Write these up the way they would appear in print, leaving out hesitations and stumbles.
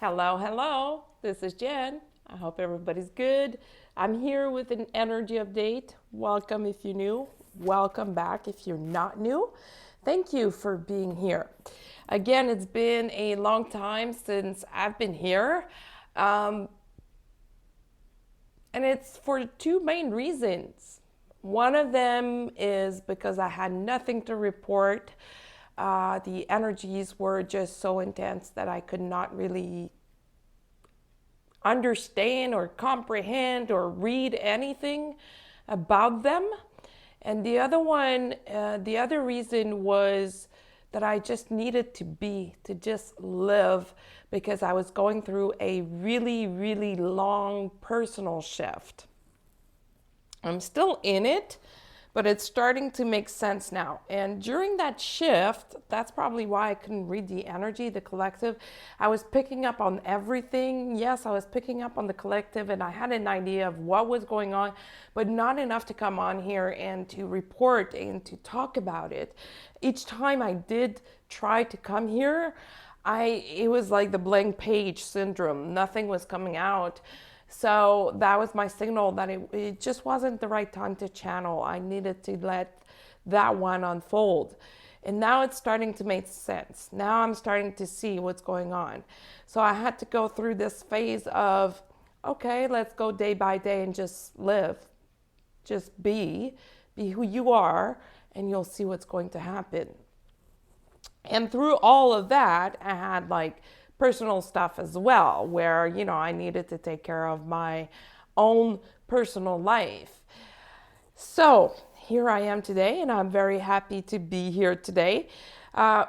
Hello, hello. This is Jen. I hope everybody's good. I'm here with an energy update. Welcome if you're new. Welcome back if you're not new. Thank you for being here. Again, it's been a long time since I've been here. Um, and it's for two main reasons. One of them is because I had nothing to report. The energies were just so intense that I could not really understand or comprehend or read anything about them. And the other reason was that I just needed to just live because I was going through a really, really long personal shift. I'm still in it, but it's starting to make sense now. And during that shift, that's probably why I couldn't read the energy, the collective. I was picking up on everything. Yes, I was picking up on the collective, and I had an idea of what was going on, but not enough to come on here and to report and to talk about it. Each time I did try to come here, it was like the blank page syndrome. Nothing was coming out. So that was my signal that it just wasn't the right time to channel. I needed to let that one unfold. And now it's starting to make sense. Now I'm starting to see what's going on. So I had to go through this phase of, okay, let's go day by day and just live. Just be who you are, and you'll see what's going to happen. And through all of that, I had like personal stuff as well, where, I needed to take care of my own personal life. So here I am today, and I'm very happy to be here today.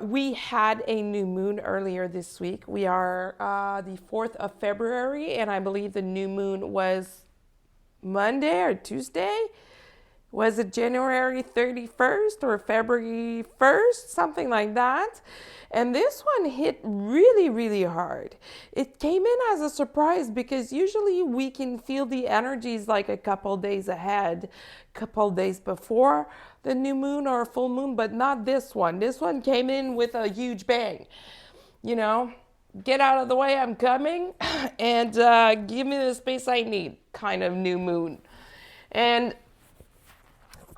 We had a new moon earlier this week. We are the 4th of February, and I believe the new moon was Monday or Tuesday. Was it January 31st or February 1st? Something like that. And this one hit really, really hard. It came in as a surprise because usually we can feel the energies like a couple days ahead, couple days before the new moon or full moon, but not this one. This one came in with a huge bang. Get out of the way, I'm coming, and give me the space I need kind of new moon. And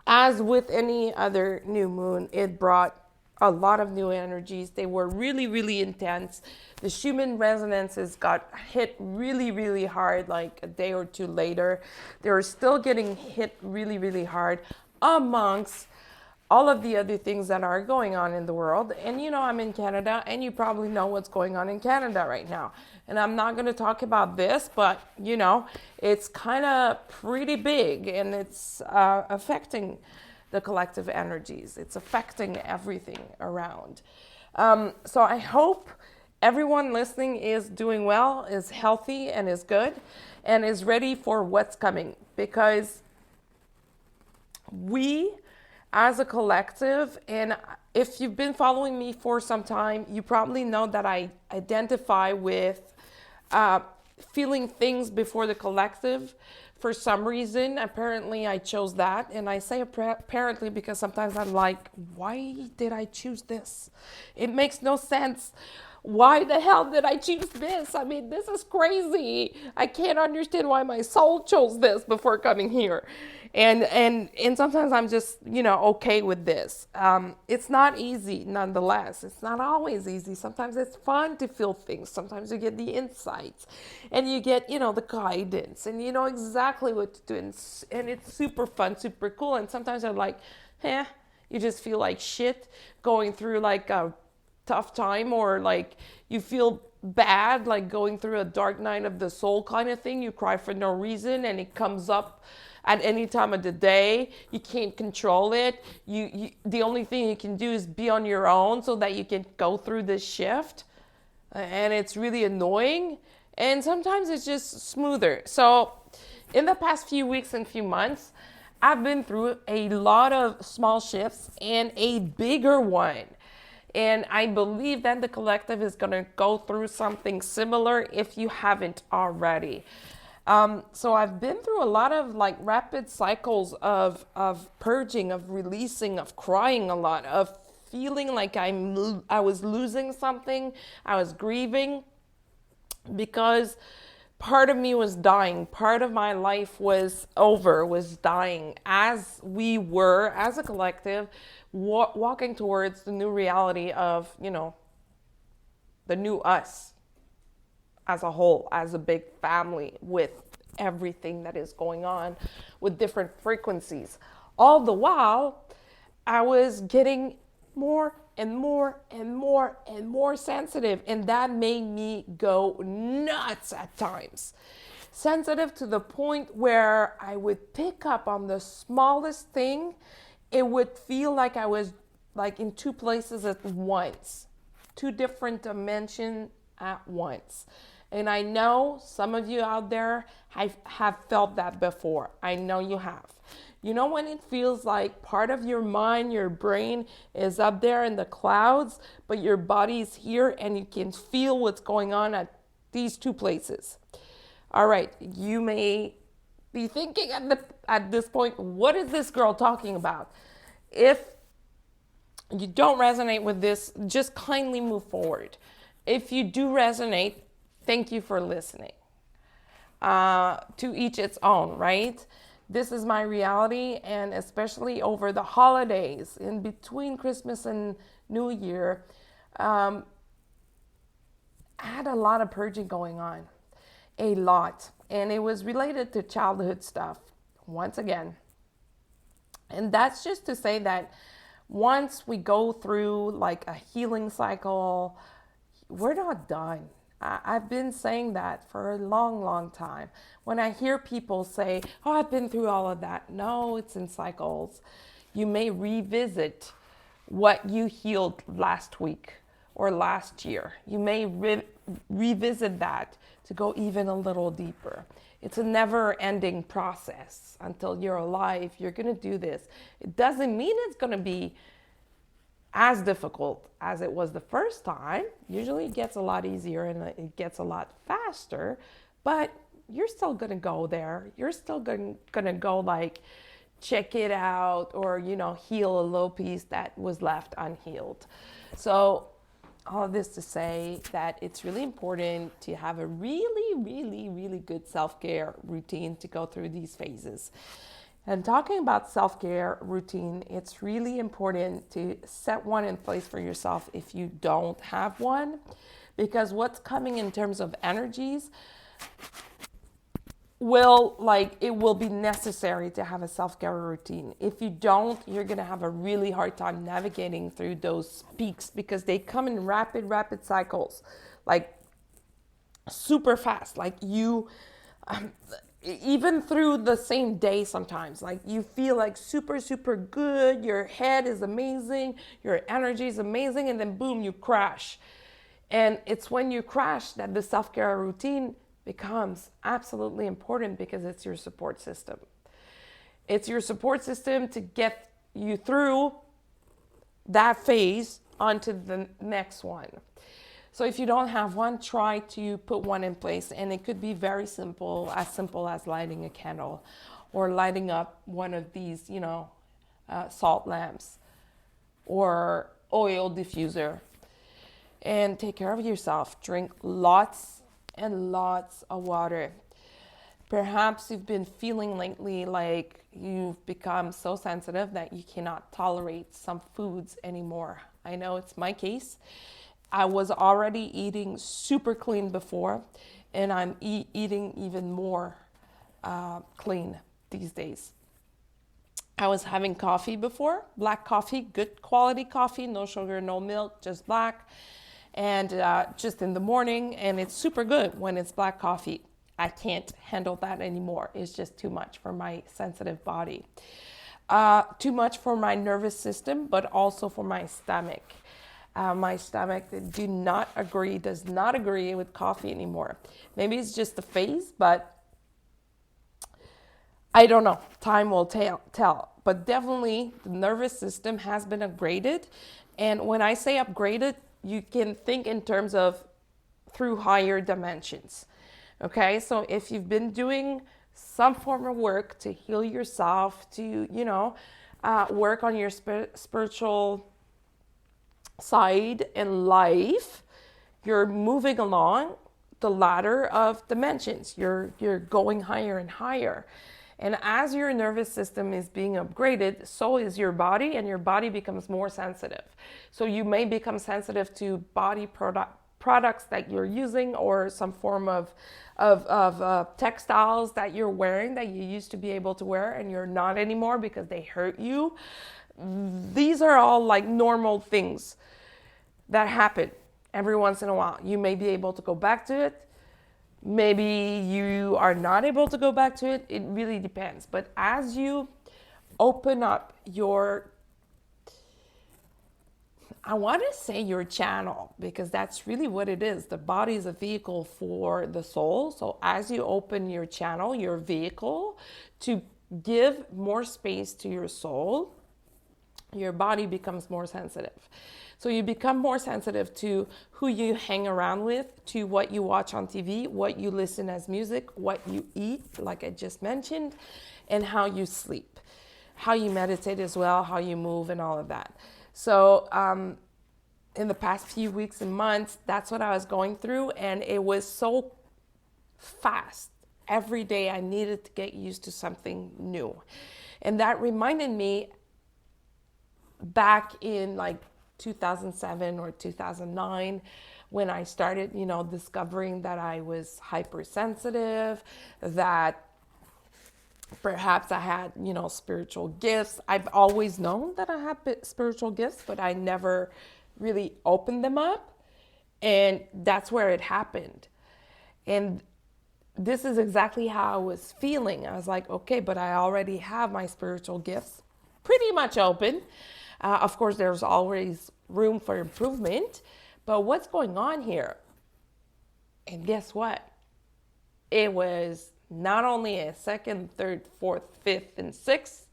as with any other new moon, it brought a lot of new energies. They were really, really intense. The Schumann resonances got hit really, really hard like a day or two later. They were still getting hit really, really hard amongst all of the other things that are going on in the world. And I'm in Canada, and you probably know what's going on in Canada right now. And I'm not going to talk about this, but it's kind of pretty big, and it's affecting the collective energies. It's affecting everything around. So I hope everyone listening is doing well, is healthy, and is good, and is ready for what's coming. Because we, as a collective, and if you've been following me for some time, you probably know that I identify with feeling things before the collective. For some reason, apparently I chose that. And I say apparently because sometimes I'm like, why did I choose this? It makes no sense. Why the hell did I choose this? I mean, this is crazy. I can't understand why my soul chose this before coming here. And sometimes I'm just, okay with this. It's not easy, nonetheless. It's not always easy. Sometimes it's fun to feel things. Sometimes you get the insights, and you get, the guidance, and you know exactly what to do. And it's super fun, super cool. And sometimes I'm like, you just feel like shit going through like a tough time, or like you feel bad, like going through a dark night of the soul kind of thing. You cry for no reason, and it comes up at any time of the day. You can't control it. You the only thing you can do is be on your own so that you can go through this shift. And it's really annoying. And sometimes it's just smoother. So in the past few weeks and few months, I've been through a lot of small shifts and a bigger one. And I believe that the collective is going to go through something similar if you haven't already. So I've been through a lot of like rapid cycles of purging, of releasing, of crying a lot, of feeling like I was losing something. I was grieving. because part of me was dying. Part of my life was over, was dying as we were, as a collective, walking towards the new reality of, the new us as a whole, as a big family with everything that is going on with different frequencies. All the while, I was getting more and more and more and more sensitive, and that made me go nuts at times. Sensitive to the point where I would pick up on the smallest thing. It would feel like I was like in two places at once, two different dimensions at once. And I know some of you out there have felt that before. I know you have. You know when it feels like part of your mind, your brain is up there in the clouds, but your body is here and you can feel what's going on at these two places. All right, you may be thinking at this point, what is this girl talking about? If you don't resonate with this, just kindly move forward. If you do resonate, thank you for listening. To each its own, right? This is my reality, and especially over the holidays, in between Christmas and New Year, I had a lot of purging going on. A lot. And it was related to childhood stuff, once again. And that's just to say that once we go through like a healing cycle, we're not done. I've been saying that for a long, long time. When I hear people say, oh, I've been through all of that. No, it's in cycles. You may revisit what you healed last week or last year. You may revisit that to go even a little deeper. It's a never-ending process. Until you're alive, you're going to do this. It doesn't mean it's going to be as difficult as it was the first time. Usually it gets a lot easier and it gets a lot faster, but you're still going to go there. You're still going to go like check it out or, heal a low piece that was left unhealed. So all of this to say that it's really important to have a really, really, really good self-care routine to go through these phases. And talking about self-care routine, it's really important to set one in place for yourself if you don't have one, because what's coming in terms of energies it will be necessary to have a self-care routine. If you don't, you're going to have a really hard time navigating through those peaks because they come in rapid cycles, like super fast, like you... even through the same day sometimes, like you feel like super, super good, your head is amazing, your energy is amazing, and then boom, you crash. And it's when you crash that the self-care routine becomes absolutely important because it's your support system. It's your support system to get you through that phase onto the next one. So if you don't have one, try to put one in place. And it could be very simple as lighting a candle or lighting up one of these, salt lamps or oil diffuser. And take care of yourself. Drink lots and lots of water. Perhaps you've been feeling lately like you've become so sensitive that you cannot tolerate some foods anymore. I know it's my case. I was already eating super clean before, and I'm eating even more clean these days. I was having coffee before, black coffee, good quality coffee, no sugar, no milk, just black, and just in the morning, and it's super good when it's black coffee. I can't handle that anymore. It's just too much for my sensitive body. Too much for my nervous system, but also for my stomach. My stomach does not agree with coffee anymore. Maybe it's just a phase, but I don't know. Time will tell. But definitely the nervous system has been upgraded. And when I say upgraded, you can think in terms of through higher dimensions. Okay, so if you've been doing some form of work to heal yourself, to, work on your spiritual side in life, you're moving along, the ladder of dimensions. You're going higher and higher. And as your nervous system is being upgraded, so is your body, and your body becomes more sensitive. So you may become sensitive to body products that you're using, or some form of textiles that you're wearing that you used to be able to wear and you're not anymore because they hurt you. These are all like normal things that happen every once in a while. You may be able to go back to it. Maybe you are not able to go back to it. It really depends. But as you open up your, I want to say your channel, because that's really what it is. The body is a vehicle for the soul. So as you open your channel, your vehicle, to give more space to your soul, your body becomes more sensitive. So you become more sensitive to who you hang around with, to what you watch on TV, what you listen as music, what you eat, like I just mentioned, and how you sleep, how you meditate as well, how you move, and all of that. So in the past few weeks and months, that's what I was going through, and it was so fast. Every day I needed to get used to something new. And that reminded me back in like 2007 or 2009, when I started, discovering that I was hypersensitive, that perhaps I had, spiritual gifts. I've always known that I have spiritual gifts, but I never really opened them up. And that's where it happened. And this is exactly how I was feeling. I was like, okay, but I already have my spiritual gifts pretty much open. Of course, there's always room for improvement, but what's going on here? And guess what? It was not only a second, third, fourth, fifth, and sixth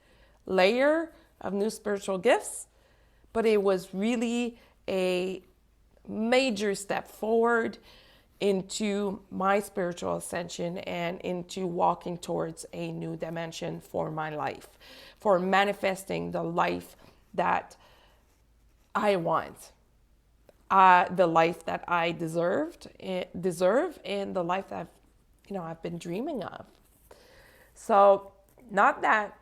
layer of new spiritual gifts, but it was really a major step forward into my spiritual ascension and into walking towards a new dimension for my life, for manifesting the life that I want, the life that I deserve, and the life that I've been dreaming of. So, not that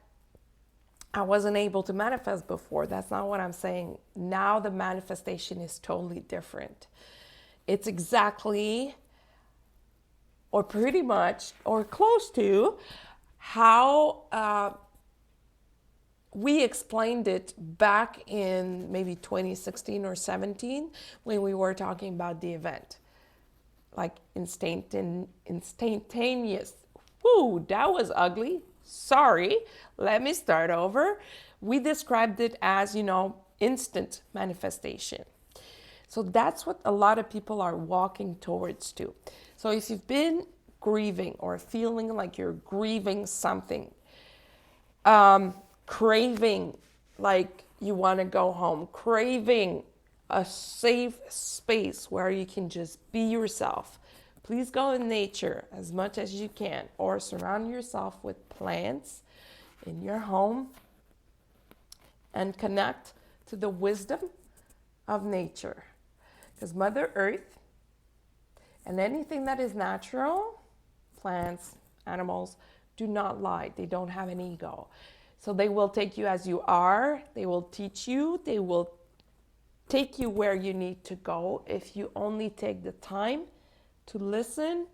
I wasn't able to manifest before. That's not what I'm saying. Now the manifestation is totally different. It's exactly, or pretty much, or close to how we explained it back in maybe 2016 or 17 when we were talking about the event. Like instantaneous. Whoo, that was ugly. Sorry. Let me start over. We described it as, instant manifestation. So that's what a lot of people are walking towards too. So if you've been grieving or feeling like you're grieving something, craving like you want to go home, craving a safe space where you can just be yourself, please go in nature as much as you can, or surround yourself with plants in your home and connect to the wisdom of nature. Because Mother Earth and anything that is natural, plants, animals, do not lie. They don't have an ego. So they will take you as you are. They will teach you. They will take you where you need to go if you only take the time to listen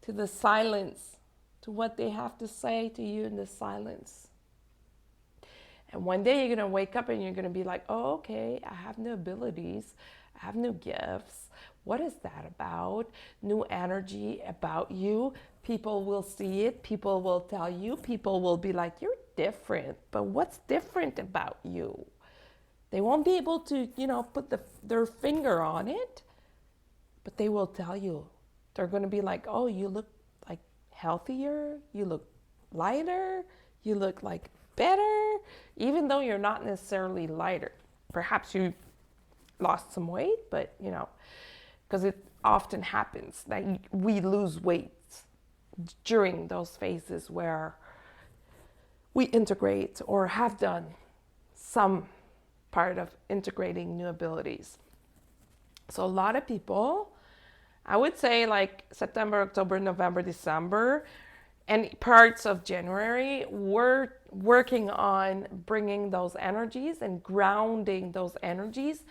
to the silence, to what they have to say to you in the silence. And one day you're going to wake up and you're going to be like, oh, okay, I have new abilities. I have new gifts. What is that about? New energy about you. People will see it. People will tell you. People will be like, you're different. But what's different about you? They won't be able to, put their finger on it, but they will tell you. They're going to be like, oh, you look like healthier. You look lighter. You look like better, even though you're not necessarily lighter. Perhaps you lost some weight, but, because it often happens that we lose weight during those phases where we integrate or have done some part of integrating new abilities. So a lot of people, I would say like September, October, November, December, and parts of January, we're working on bringing those energies and grounding those energies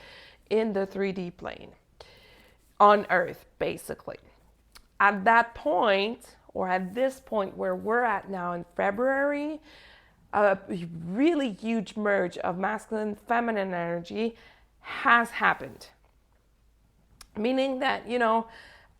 in the 3D plane on Earth, basically. At that point, or at this point where we're at now in February, a really huge merge of masculine feminine energy has happened. Meaning that,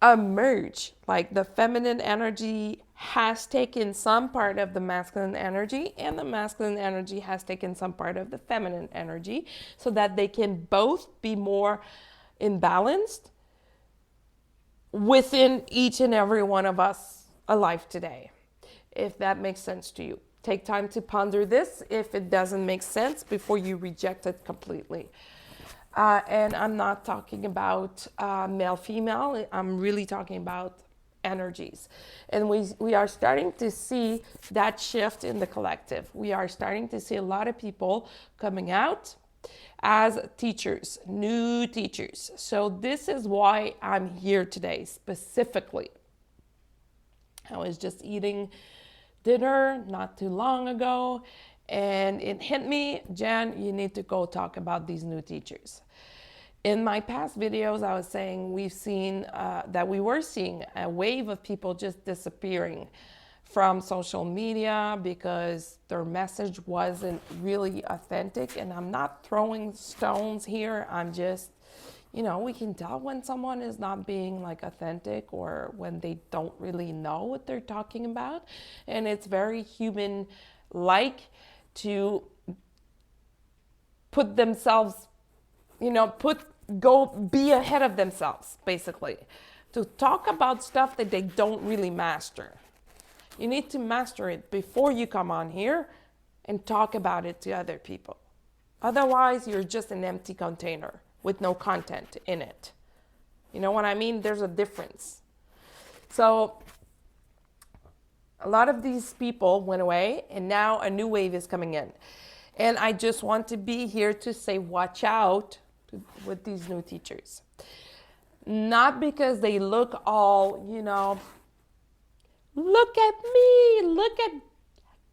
a merge, like the feminine energy has taken some part of the masculine energy, and the masculine energy has taken some part of the feminine energy, so that they can both be more imbalanced within each and every one of us alive today. If that makes sense to you, take time to ponder this if it doesn't make sense before you reject it completely. And I'm not talking about male female, I'm really talking about energies. And we are starting to see that shift in the collective. We are starting to see a lot of people coming out as teachers, new teachers. So this is why I'm here today specifically. I was just eating dinner not too long ago, and it hit me, Jen, you need to go talk about these new teachers. In my past videos, I was saying we were seeing a wave of people just disappearing from social media because their message wasn't really authentic. And I'm not throwing stones here. I'm just, we can tell when someone is not being like authentic, or when they don't really know what they're talking about. And it's very human like to put themselves, go be ahead of themselves, basically, to talk about stuff that they don't really master. You need to master it before you come on here and talk about it to other people. Otherwise, you're just an empty container with no content in it. You know what I mean? There's a difference. So a lot of these people went away, and now a new wave is coming in. And I just want to be here to say, watch out with these new teachers. Not because they look all, look at me, look at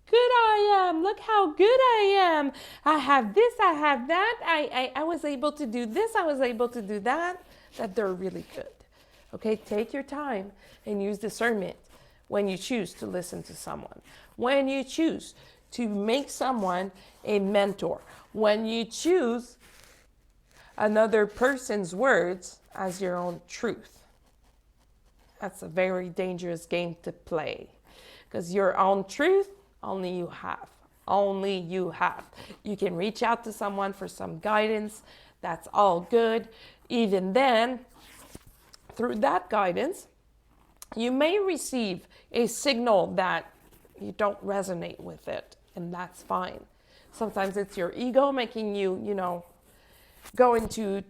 good I am, look how good I am. I have this, I have that, I was able to do this, I was able to do that they're really good. Okay, take your time and use discernment when you choose to listen to someone. When you choose to make someone a mentor. When you choose another person's words as your own truth. That's a very dangerous game to play, because your own truth, only you have. Only you have. You can reach out to someone for some guidance. That's all good. Even then, through that guidance, you may receive a signal that you don't resonate with it, and that's fine. Sometimes it's your ego making you, go into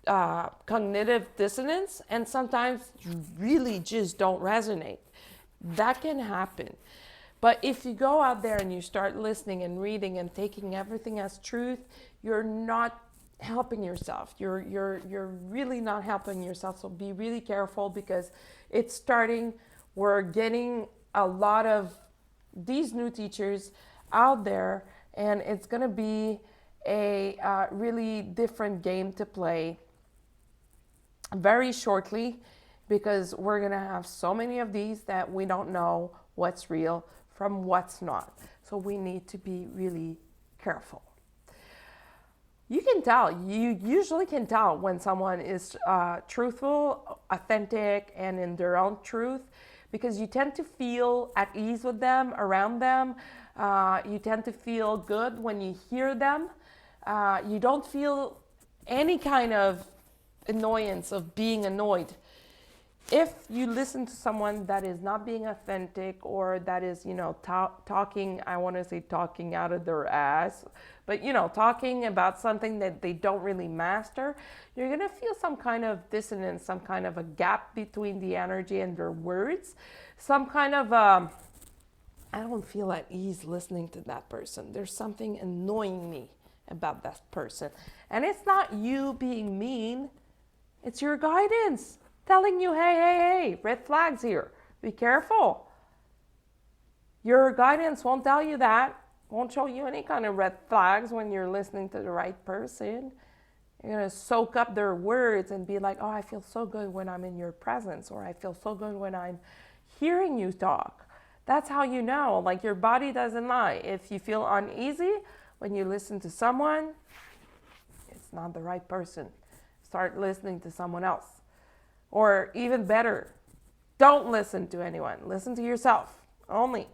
cognitive dissonance, and sometimes you really just don't resonate. That can happen. But if you go out there and you start listening and reading and taking everything as truth, you're not helping yourself. You're really not helping yourself. So be really careful, because it's starting. We're getting a lot of these new teachers out there, and it's going to be a really different game to play very shortly, because we're going to have so many of these that we don't know what's real from what's not. So we need to be really careful. You can tell, you usually can tell when someone is truthful, authentic, and in their own truth, because you tend to feel at ease with them, around them. You tend to feel good when you hear them. You don't feel any kind of annoyance of being annoyed. If you listen to someone that is not being authentic, or that is, talking, I want to say talking out of their ass, but, talking about something that they don't really master, you're going to feel some kind of dissonance, some kind of a gap between the energy and their words, some kind of, I don't feel at ease listening to that person. There's something annoying me about that person. And it's not you being mean, it's your guidance. telling you, hey, red flags here. Be careful. Your guidance won't tell you that, won't show you any kind of red flags when you're listening to the right person. You're going to soak up their words and be like, oh, I feel so good when I'm in your presence, or I feel so good when I'm hearing you talk. That's how you know. Like, your body doesn't lie. If you feel uneasy when you listen to someone, it's not the right person. Start listening to someone else. Or even better, don't listen to anyone. Listen to yourself only.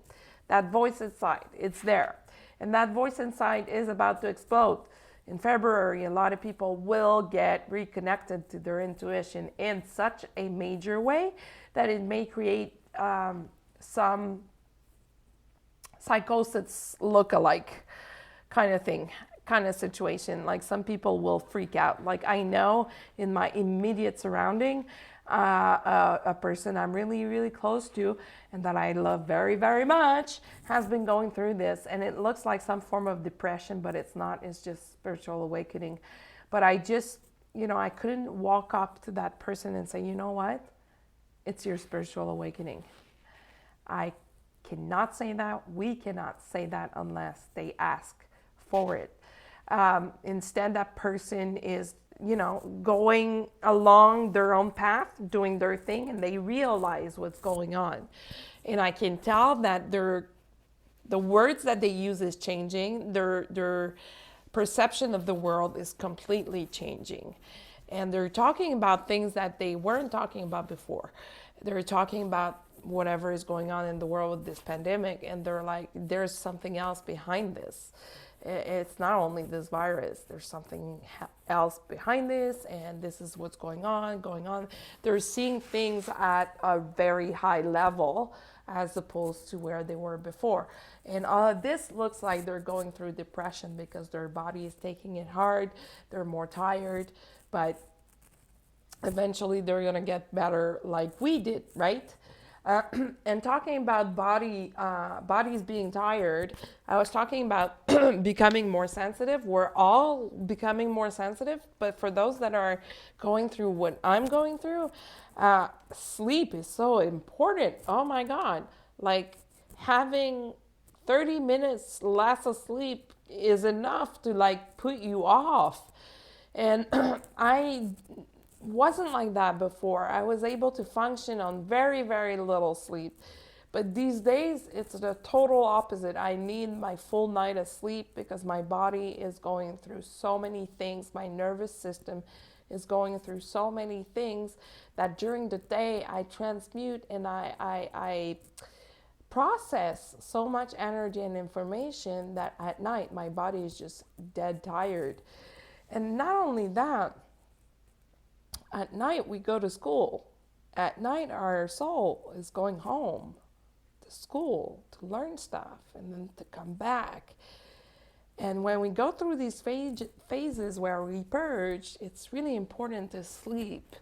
That voice inside, it's there. And that voice inside is about to explode. In February, a lot of people will get reconnected to their intuition in such a major way that it may create some psychosis look-alike kind of thing, kind of situation. Like, some people will freak out. Like, I know in my immediate surrounding, a person I'm really, really close to and that I love very, very much has been going through this, and it looks like some form of depression, but it's not. It's just spiritual awakening. But I just, I couldn't walk up to that person and say, you know what? It's your spiritual awakening. I cannot say that. We cannot say that unless they ask for it. Instead, that person is going along their own path, doing their thing, and they realize what's going on. And I can tell that the words that they use is changing. Their perception of the world is completely changing. And they're talking about things that they weren't talking about before. They're talking about whatever is going on in the world with this pandemic, and they're like, there's something else behind this. It's not only this virus, there's something else behind this, and this is what's going on. They're seeing things at a very high level as opposed to where they were before. And all of this looks like they're going through depression because their body is taking it hard, they're more tired, but eventually they're gonna get better like we did, right? And talking about bodies being tired, I was talking about becoming more sensitive. We're all becoming more sensitive, but for those that are going through what I'm going through, sleep is so important. Oh my God. Like, having 30 minutes less of sleep is enough to put you off. And I wasn't like that before. I was able to function on very, very little sleep. But these days, it's the total opposite. I need my full night of sleep because my body is going through so many things. My nervous system is going through so many things that during the day, I transmute and I process so much energy and information that at night, my body is just dead tired. And not only that, at night we go to school. At night our soul is going home to school to learn stuff and then to come back. And when we go through these phases where we purge, it's really important to sleep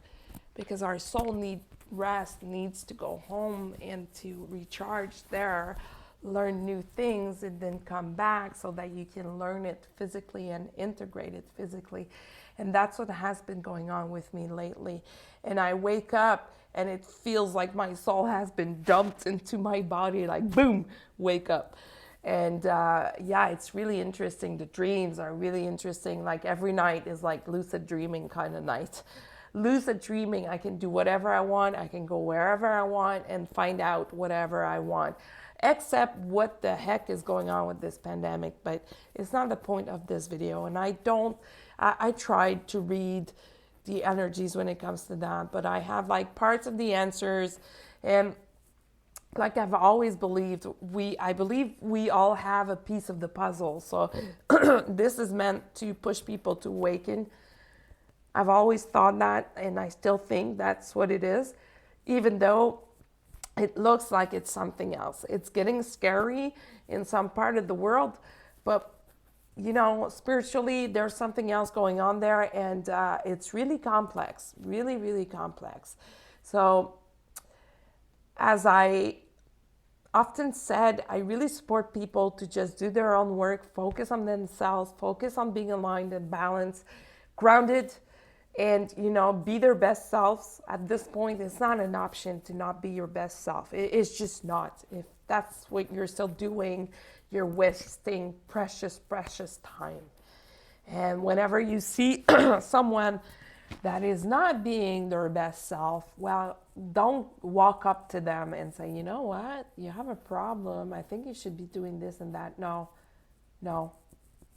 because our soul needs rest, needs to go home and to recharge there, learn new things, and then come back so that you can learn it physically and integrate it physically. And that's what has been going on with me lately. And I wake up and it feels like my soul has been dumped into my body, like boom, wake up. And it's really interesting. The dreams are really interesting. Like, every night is like lucid dreaming kind of night. Lucid dreaming, I can do whatever I want. I can go wherever I want and find out whatever I want, except what the heck is going on with this pandemic. But it's not the point of this video. And I tried to read the energies when it comes to that, but I have parts of the answers. And like I've always believed, I believe we all have a piece of the puzzle. So this is meant to push people to awaken. I've always thought that, and I still think that's what it is, even though it looks like it's something else. It's getting scary in some part of the world, but spiritually, there's something else going on there, and it's really complex, really, really complex. So, as I often said, I really support people to just do their own work, focus on themselves, focus on being aligned and balanced, grounded, and be their best selves. At this point, it's not an option to not be your best self. It's just not. If that's what you're still doing, you're wasting precious time. And whenever you see someone that is not being their best self, well, don't walk up to them and say, you know what, you have a problem, I think you should be doing this and that. No,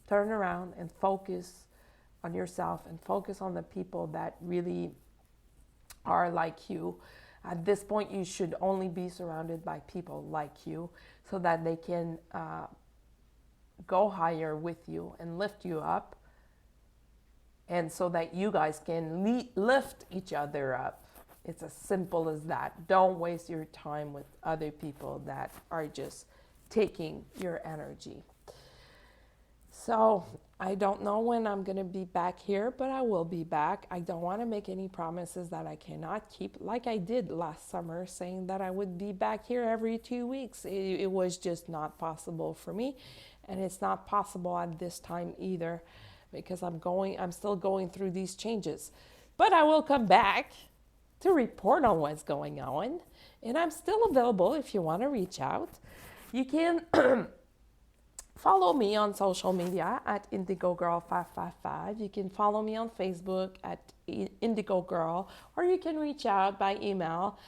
turn around and focus on yourself and focus on the people that really are like you. At this point, you should only be surrounded by people like you so that they can go higher with you and lift you up, and so that you guys can lift each other up. It's as simple as that. Don't waste your time with other people that are just taking your energy. So I don't know when I'm going to be back here, but I will be back. I don't want to make any promises that I cannot keep, like I did last summer, saying that I would be back here every 2 weeks. It was just not possible for me, and it's not possible at this time either, because I'm still going through these changes. But I will come back to report on what's going on, and I'm still available if you want to reach out. You can follow me on social media at IndigoGirl555. You can follow me on Facebook at IndigoGirl, or you can reach out by email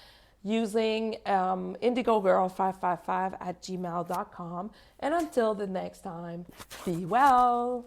using IndigoGirl555 at gmail.com. And until the next time, be well.